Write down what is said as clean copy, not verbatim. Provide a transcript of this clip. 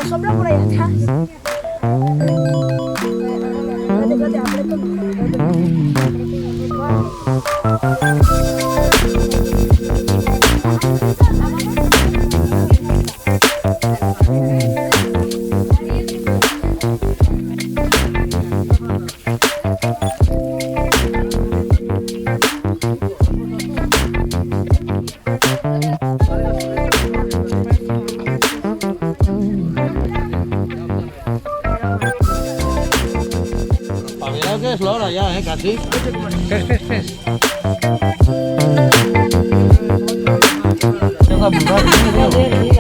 Sopla por ahí atrás. Mira que es la hora ya, casi. Tengo que apuntar,